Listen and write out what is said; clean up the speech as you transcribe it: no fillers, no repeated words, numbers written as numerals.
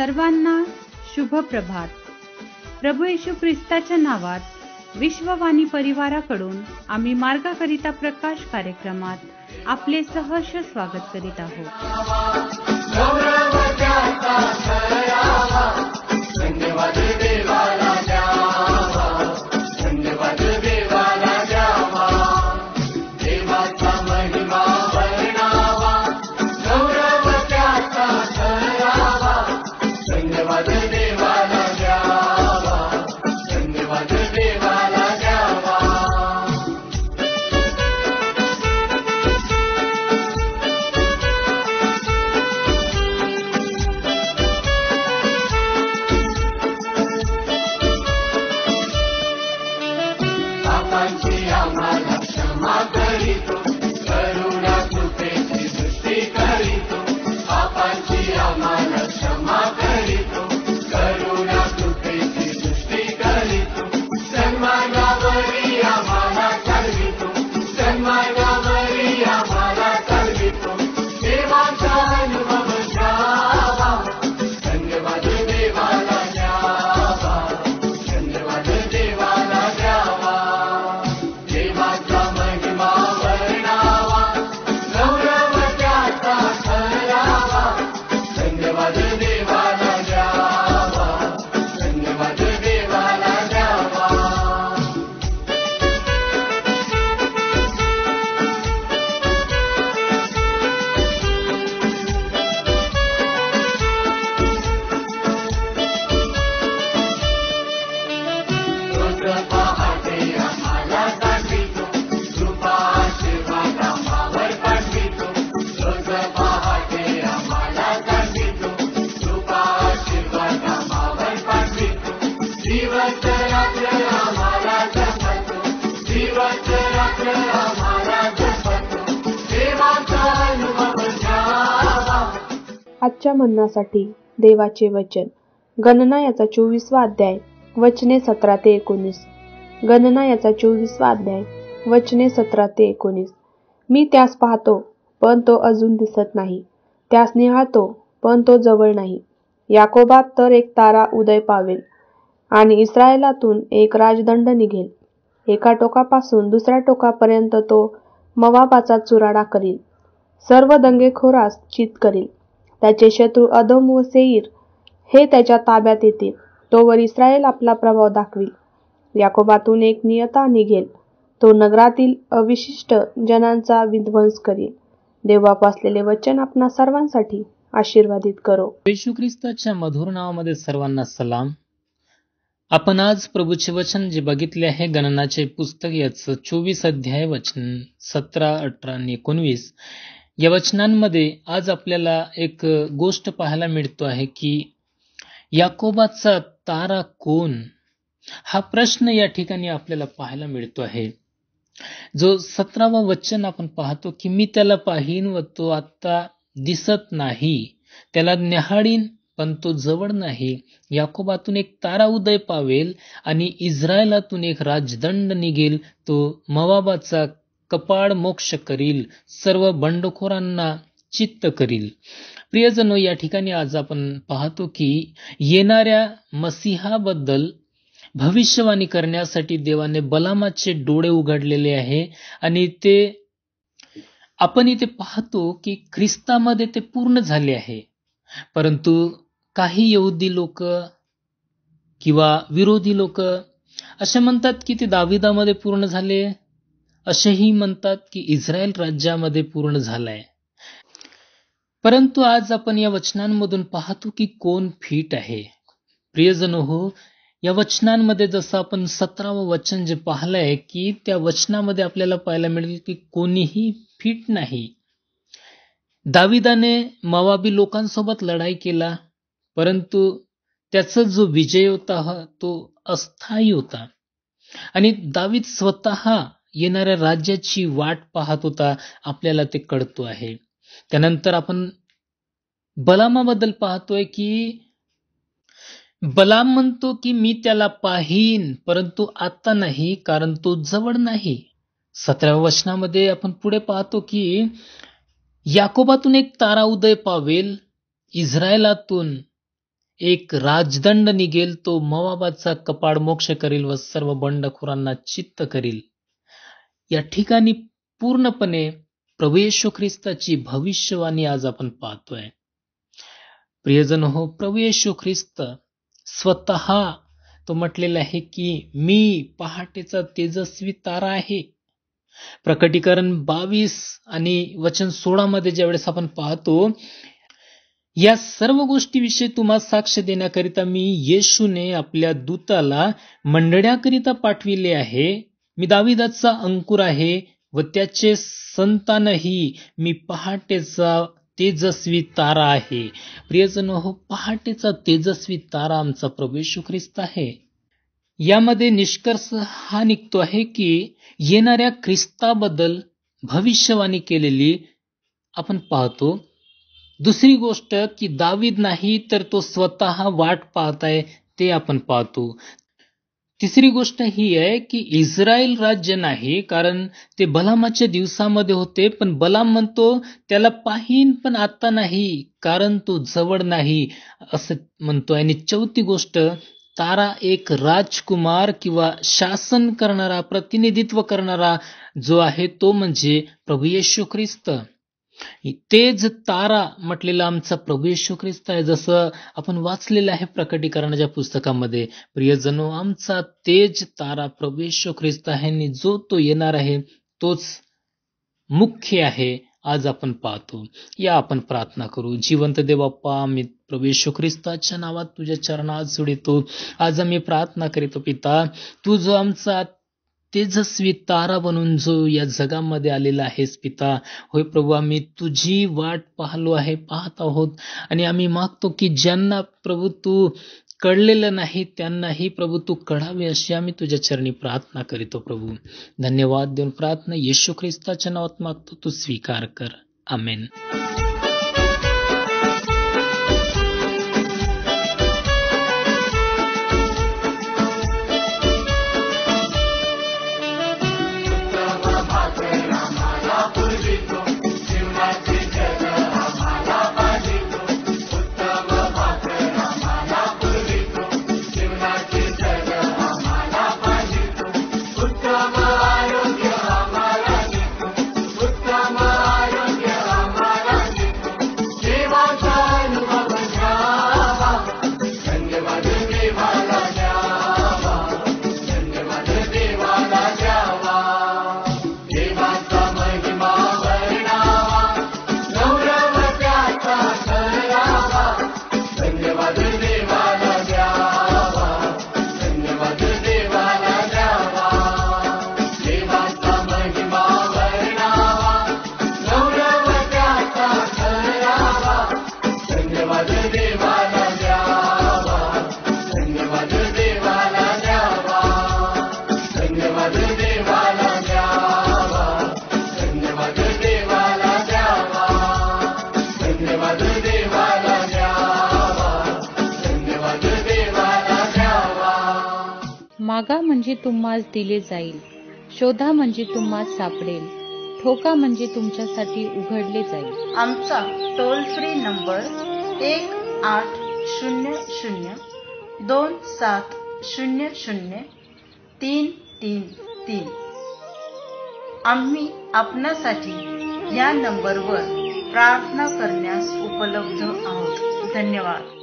सर्वांना शुभ प्रभात. प्रभू येशू ख्रिस्ताच्या नावात विश्ववाणी परिवाराकडून आम्ही मार्गाकरिता प्रकाश कार्यक्रमात आपले सहर्ष स्वागत करीत आहोत. आजच्या मन्नासाठी देवाचे वचन. गणना याचा 24वा अध्याय वचने 17 ते 19. गणना याचा 24वा अध्याय वचने 17 ते 19. मी त्यास पाहतो पण तो अजून दिसत नाही, त्यास निहाळतो पण तो जवळ नाही. याकोबात तर एक तारा उदय पावेल आणि इस्रायलातून एक राजदंड निघेल. एका टोकापासून दुसऱ्या टोकापर्यंत तो मोवाबाचा चुराडा करील, सर्व दंगेखोरास चित करील. त्याचे शत्रू अदोम व सेईर हे त्याच्या ताब्यात येतील. तोवर इस्रायल आपला प्रभाव दाखवील. याकोबातून एक नियता निघेल, तो नगरातील अविशिष्ट जनांचा विध्वंस करील. देवबाप असलेले वचन आपणा सर्वांसाठी आशीर्वादित करो. येशू ख्रिस्ताच्या मधुर नावामध्ये सर्वांना सलाम. आपण आज प्रभूचे वचन जे बघितले आहे, गणनाचे पुस्तक याचं 24 अध्याय वचन 17, 18 आणि 19 या वचनांमध्ये आज आपल्याला एक गोष्ट पाहायला मिळतो आहे की याकोबाचा तारा कोण, हा प्रश्न या ठिकाणी आपल्याला पाहायला मिळतो आहे. जो 17वा वचन आपण पाहतो की मी त्याला पाहीन व तो आता दिसत नाही, त्याला न्याहाळीन पण तो जवळ नाही. याकोबातून एक तारा उदय पावेल आणि इस्रायलातून एक राजदंड निघेल, तो मोवाबाचा कपाळ मोक्ष करील, सर्व बंडखोरांना चित्त करील. प्रियजनो, या ठिकाणी आज आपण पाहतो की येणाऱ्या मसीहाबद्दल भविष्यवाणी करण्यासाठी देवाने बलामाचे डोळे उघडलेले आहे आणि ते आपण इथे पाहतो की ख्रिस्तामध्ये ते पूर्ण झाले आहे. परंतु काही यहुदी लोक किंवा विरोधी लोक असे म्हणतात की ते दाविदामध्ये पूर्ण झाले, असेही म्हणतात की इस्रायल राज्यामध्ये पूर्ण झालाय. परंतु आज आपण या वचनांमधून पाहतो की कोण फिट आहे. प्रियजनो हो, या वचनांमध्ये जसं आपण 17वं वचन जे पाहिलंय की त्या वचनामध्ये आपल्याला पाहायला मिळेल की कोणीही फिट नाही. दाविदाने मोवाबी लोकांसोबत लढाई केला, परंतु त्याचा जो विजय होता तो अस्थायी होता आणि दावीद स्वतः येणाऱ्या राज्याची वाट पाहत होता, आपल्याला ते कळतो आहे. त्यानंतर आपण बलामाबद्दल पाहतोय की बलाम म्हणतो की मी त्याला पाहीन परंतु आता नाही, कारण तो जवळ नाही. 17व्या वचनामध्ये आपण पुढे पाहतो की याकोबातून एक तारा उदय पावेल, इस्रायलातून एक राजदंड निघेल, तो मोवाबाचा कपाड मोक्ष करील व सर्व बंडखोरांना चित्त करील. या ठिकाणी पूर्णपणे प्रभू येशू ख्रिस्ताची भविष्यवाणी आज आपण पाहतोय. प्रियजन हो, प्रभू येशू ख्रिस्त स्वतः तो म्हटलेला आहे की मी पहाटेचा तेजस्वी तारा आहे. प्रकटीकरण 22 आणि वचन 16 मध्ये ज्यावेळेस आपण पाहतो, या सर्व गोष्टीविषयी तुम्हाला साक्ष देण्याकरिता मी येशूने आपल्या दूताला मंडळाकरिता पाठविले आहे. मी दाविदाचा अंकुर आहे व त्याचे संतानही. मी पहाटेचा तेजस्वी तारा आहे. प्रियजन हो, पहाटेचा तेजस्वी तारा आमचा प्रभू येशू ख्रिस्त आहे. यामध्ये निष्कर्ष हा निघतो आहे की येणाऱ्या ख्रिस्ताबद्दल भविष्यवाणी केलेली आपण पाहतो. दुसरी गोष्ट की दावीद नाही तर तो स्वतः वाट पाहताय, ते आपण पाहतो. तिसरी गोष्ट ही आहे की इस्रायल राज्य नाही, कारण ते बलामाच्या दिवसामध्ये होते, पण बलाम म्हणतो त्याला पाहीन पण आता नाही, कारण तो जवळ नाही असं म्हणतो. आणि चौथी गोष्ट, तारा एक राजकुमार किंवा शासन करणारा, प्रतिनिधित्व करणारा जो आहे तो म्हणजे प्रभू येशू ख्रिस्त. तेज तारा म्हटलेला आमचा प्रभू येशू ख्रिस्त आहे, जसं आपण वाचलेलं आहे प्रकटीकरणाच्या पुस्तकामध्ये. प्रियजनो, आमचा तेज तारा प्रभू येशू ख्रिस्त आहे आणि जो तो येणार आहे तोच मुख्य आहे आज आपण पाहतो. या आपण प्रार्थना करू. जिवंत देव बाप्पा, आम्ही प्रभू येशू ख्रिस्ताच्या नावात तुझ्या चरणात जोडितो. आज आम्ही प्रार्थना करीतो पिता, तू जो आमचा तेजस्वी तारा बनून जो या जगामध्ये आलेला आहेस पिता, होय प्रभू, आम्ही तुझी वाट पाहत आहोत आणि आम्ही मागतो की ज्यांना प्रभू तू कळलेलं नाही त्यांनाही प्रभू तू कळावे, अशी आम्ही तुझ्या चरणी प्रार्थना करीतो. प्रभू, धन्यवाद देऊन प्रार्थना येशू ख्रिस्ताच्या नावात मागतो, तू स्वीकार कर. आमेन. मागा म्हणजे तुम्हास दिले जाईल, शोधा म्हणजे तुम्हास सापडेल, ठोका म्हणजे तुमच्यासाठी उघडले जाईल. आमचा टोल फ्री नंबर 1-800-2700-333. आम्ही आपणासाठी या नंबरवर प्रार्थना करण्यास उपलब्ध आहोत. धन्यवाद.